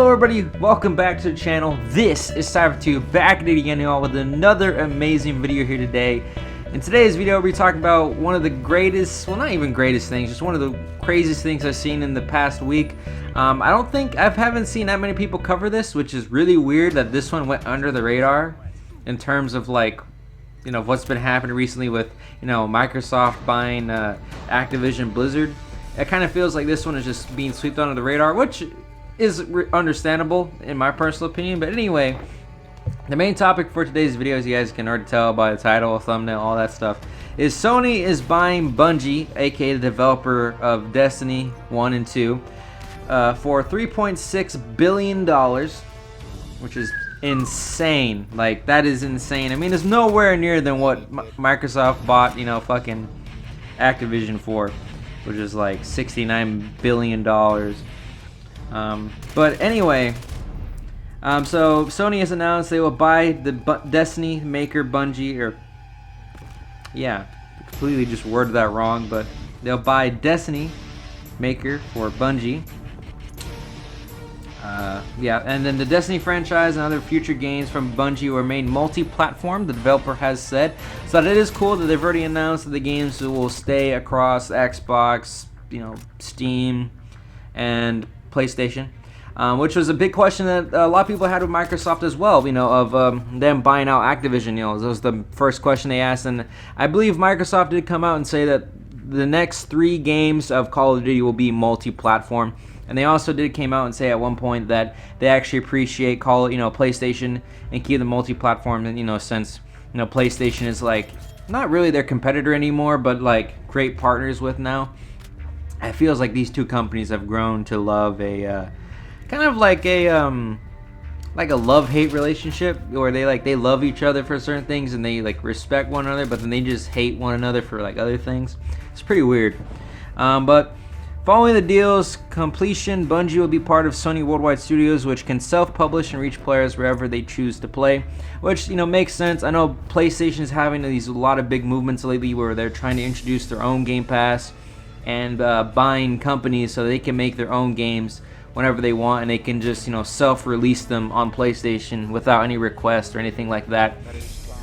Hello everybody, welcome back to the channel. This is Cyber2 back at it again, y'all, with another amazing video here today. In today's video, we'll be talking about one of the greatest, well, not even greatest things, just one of the craziest things I've seen in the past week. I haven't seen that many people cover this, which is really weird that this one went under the radar in terms of, like, you know, what's been happening recently with, you know, Microsoft buying Activision Blizzard. It kind of feels like this one is just being swept under the radar, which is understandable in my personal opinion. But anyway, the main topic for today's video, as you guys can already tell by the title, thumbnail, all that stuff, is Sony is buying Bungie, aka the developer of Destiny 1 and 2, for $3.6 billion, which is insane. Like, that is insane. I mean, it's nowhere near than what Microsoft bought, you know, fucking Activision for, which is like $69 billion. But anyway, so Sony has announced they will buy the Destiny maker Bungie, or yeah, completely just worded that wrong, but they'll buy Destiny maker for Bungie. Yeah, and then the Destiny franchise and other future games from Bungie will remain multi-platform, the developer has said. So that it is cool that they've already announced that the games will stay across Xbox, you know, Steam, and PlayStation, which was a big question that a lot of people had with Microsoft as well, you know, of them buying out Activision. You know, that was the first question they asked, and I believe Microsoft did come out and say that the next 3 games of Call of Duty will be multi-platform. And they also came out and say at one point that they actually appreciate PlayStation and keep the multi-platform, and, you know, since, you know, PlayStation is like not really their competitor anymore, but like great partners with now. It feels like these two companies have grown to love a kind of like a love-hate relationship, where they love each other for certain things and they like respect one another, but then they just hate one another for like other things. It's pretty weird. But following the deal's completion, Bungie will be part of Sony Worldwide Studios, which can self-publish and reach players wherever they choose to play, which, you know, makes sense. I know PlayStation is having a lot of big movements lately where they're trying to introduce their own Game Pass and buying companies so they can make their own games whenever they want, and they can just, you know, self-release them on PlayStation without any request or anything like that.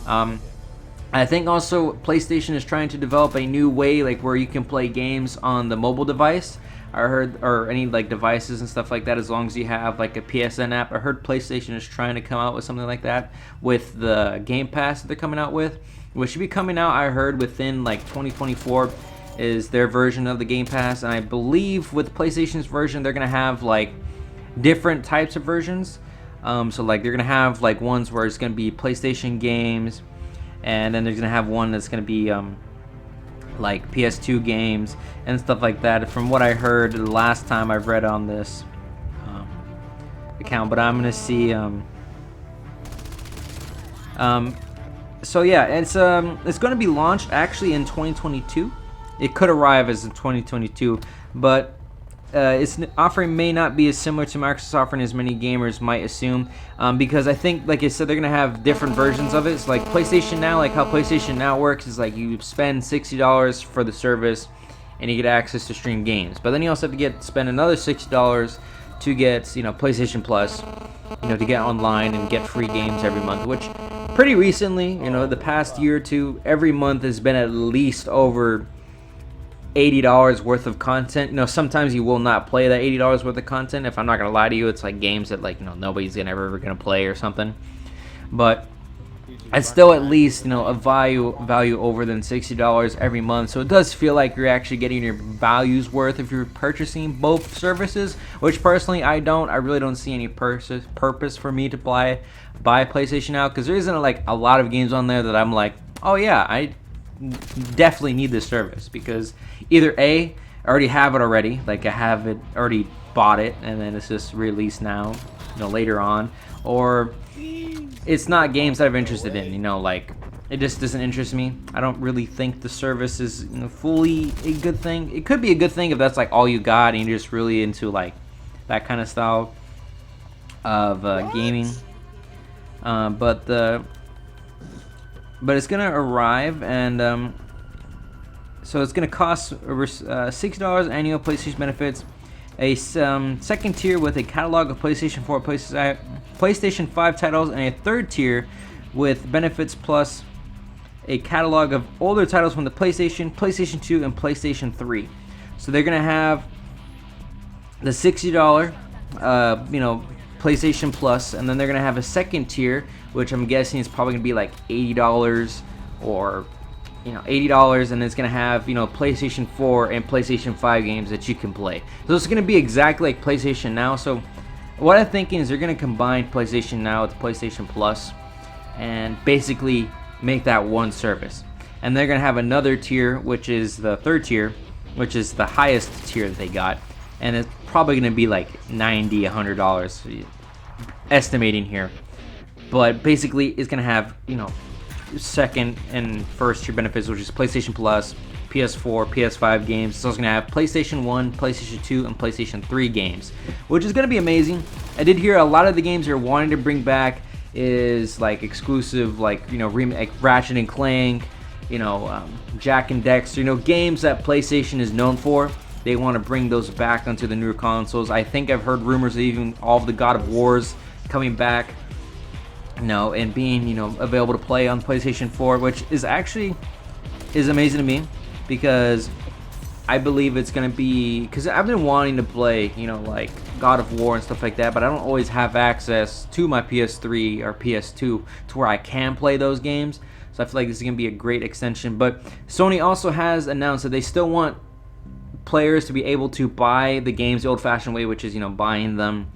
I think also PlayStation is trying to develop a new way, like, where you can play games on the mobile device. I heard, or any like devices and stuff like that, as long as you have like a PSN app. I heard PlayStation is trying to come out with something like that with the Game Pass that they're coming out with, which should be coming out, I heard, within like 2024 is their version of the Game Pass. And I believe with PlayStation's version, they're gonna have like different types of versions. So like they're gonna have like ones where it's gonna be PlayStation games, and then there's gonna have one that's gonna be like PS2 games and stuff like that, from what I heard the last time I've read on this account. But I'm gonna see so yeah, it's gonna be launched actually in 2022. It could arrive as in 2022, but its offering may not be as similar to Microsoft's offering as many gamers might assume, because I think, like I said, they're gonna have different versions of it. It's like PlayStation Now, like how PlayStation Now works is like you spend $60 for the service and you get access to stream games, but then you also have to spend another $60 to get, you know, PlayStation Plus, you know, to get online and get free games every month, which pretty recently, you know, the past year or two, every month has been at least over $80 worth of content. You know, sometimes you will not play that $80 worth of content. If I'm not gonna lie to you, it's like games that, like, you know, nobody's ever gonna play or something. But it's still at least, you know, a value over than $60 every month. So it does feel like you're actually getting your value's worth if you're purchasing both services, which personally I don't. I really don't see any purpose for me to buy PlayStation Now, because there isn't like a lot of games on there that I'm like, oh yeah, I definitely need this service, because either A, I already have it already, like I have it already bought it and then it's just released now, you know, later on, or it's not games that I'm interested in, you know, like it just doesn't interest me. I don't really think the service is, you know, fully a good thing. It could be a good thing if that's like all you got and you're just really into like that kind of style of gaming, but it's gonna arrive, and so it's gonna cost $60 annual PlayStation benefits, a second tier with a catalog of PlayStation 4, PlayStation 5 titles, and a third tier with benefits plus a catalog of older titles from the PlayStation, PlayStation 2, and PlayStation 3. So they're gonna have the $60, PlayStation Plus, and then they're gonna have a second tier, which I'm guessing is probably gonna be like $80 or $80, and it's gonna have PlayStation 4 and PlayStation 5 games that you can play. So it's gonna be exactly like PlayStation Now. So what I'm thinking is they're gonna combine PlayStation Now with PlayStation Plus, and basically make that one service. And they're gonna have another tier, which is the third tier, which is the highest tier that they got, and it's probably gonna be like $90, $100, estimating here. But basically, it's gonna have second and first tier benefits, which is PlayStation Plus, PS4, PS5 games. So it's gonna have PlayStation 1, PlayStation 2, and PlayStation 3 games, which is gonna be amazing. I did hear a lot of the games they're wanting to bring back is like exclusive, like like Ratchet and Clank, Jack and Dexter, games that PlayStation is known for. They want to bring those back onto the newer consoles. I think I've heard rumors of even all of the God of Wars coming back, and being available to play on PlayStation 4, which is amazing to me, because I believe it's gonna be, because I've been wanting to play like God of War and stuff like that, but I don't always have access to my PS3 or PS2 to where I can play those games. So I feel like this is gonna be a great extension. But Sony also has announced that they still want players to be able to buy the games the old-fashioned way, which is buying them.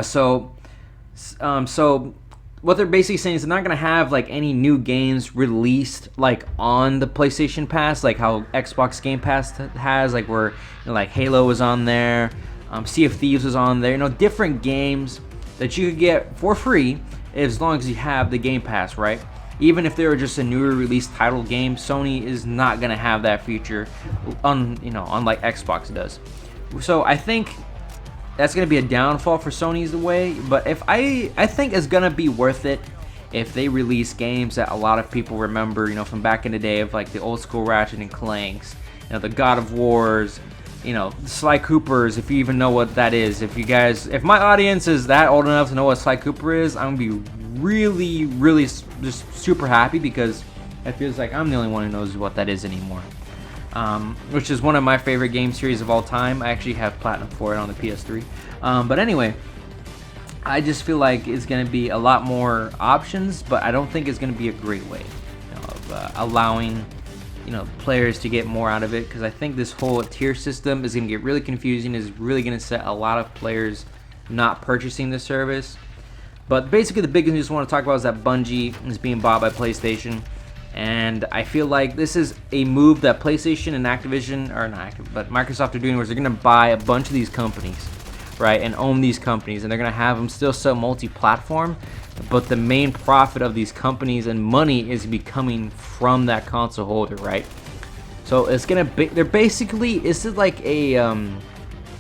So what they're basically saying is they're not gonna have like any new games released like on the PlayStation Pass, like how Xbox Game Pass has, like where like Halo was on there, Sea of Thieves was on there. Different games that you could get for free as long as you have the Game Pass, right? Even if they were just a newer released title game, Sony is not gonna have that feature, unlike Xbox does. So I think that's gonna be a downfall for Sony's way. But if I think it's gonna be worth it if they release games that a lot of people remember, from back in the day, of like the old school Ratchet and Clanks, the God of Wars, Sly Coopers, if you even know what that is. If my audience is that old enough to know what Sly Cooper is, I'm gonna be really, really just super happy, because it feels like I'm the only one who knows what that is anymore. Which is one of my favorite game series of all time. I actually have Platinum for it on the PS3. But anyway, I just feel like it's going to be a lot more options, but I don't think it's going to be a great way of allowing players to get more out of it, because I think this whole tier system is going to get really confusing, is really going to set a lot of players not purchasing the service. But basically the big news I want to talk about is that Bungie is being bought by PlayStation. And I feel like this is a move that PlayStation and Activision, or not Activision, but Microsoft are doing, where they're going to buy a bunch of these companies, right, and own these companies, and they're going to have them still sell multi-platform, but the main profit of these companies and money is coming from that console holder, right? So it's going to be, they're basically, this is like a,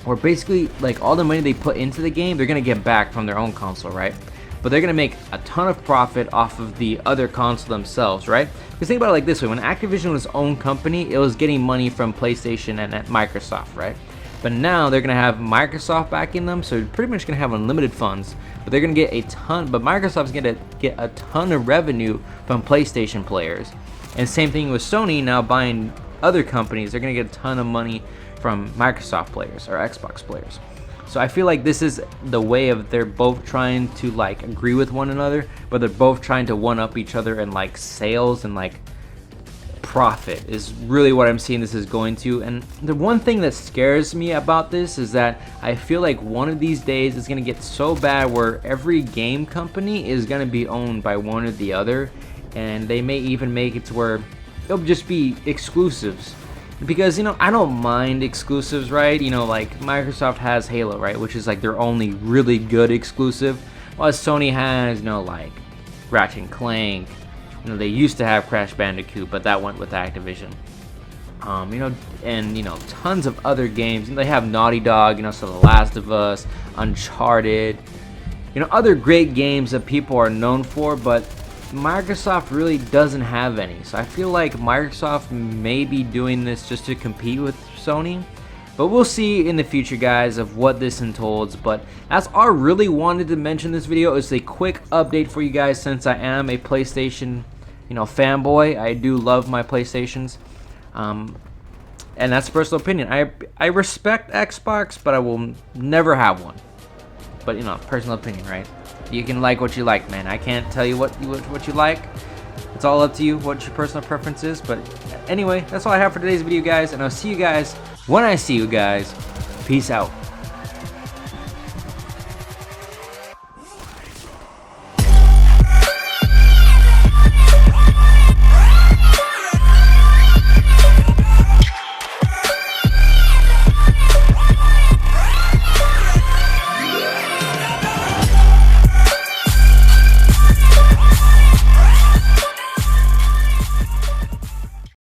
or basically like all the money they put into the game, they're going to get back from their own console, right? But they're going to make a ton of profit off of the other console themselves, right? Because think about it like this way. When Activision was its own company, it was getting money from PlayStation and Microsoft, right? But now they're going to have Microsoft backing them, so they're pretty much going to have unlimited funds. But they're going to get a ton, but Microsoft's going to get a ton of revenue from PlayStation players. And same thing with Sony now buying other companies. They're going to get a ton of money from Microsoft players or Xbox players. So I feel like this is the way of, they're both trying to like agree with one another, but they're both trying to one up each other in like sales and like profit is really what I'm seeing this is going to. And the one thing that scares me about this is that I feel like one of these days it's going to get so bad where every game company is going to be owned by one or the other, and they may even make it to where it'll just be exclusives. Because, I don't mind exclusives, right? Like Microsoft has Halo, right? Which is like their only really good exclusive. While Sony has, like Ratchet and Clank. They used to have Crash Bandicoot, but that went with Activision. And, tons of other games. They have Naughty Dog, so The Last of Us, Uncharted. Other great games that people are known for, but Microsoft really doesn't have any. So I feel like Microsoft may be doing this just to compete with Sony. But we'll see in the future, guys, of what this entitles. But that's all I really wanted to mention this video. It's a quick update for you guys since I am a PlayStation, fanboy. I do love my PlayStations. And that's a personal opinion. I respect Xbox, but I will never have one. But personal opinion, right? You can like what you like, man. I can't tell you what you like. It's all up to you what your personal preference is. But anyway, that's all I have for today's video, guys. And I'll see you guys when I see you guys. Peace out.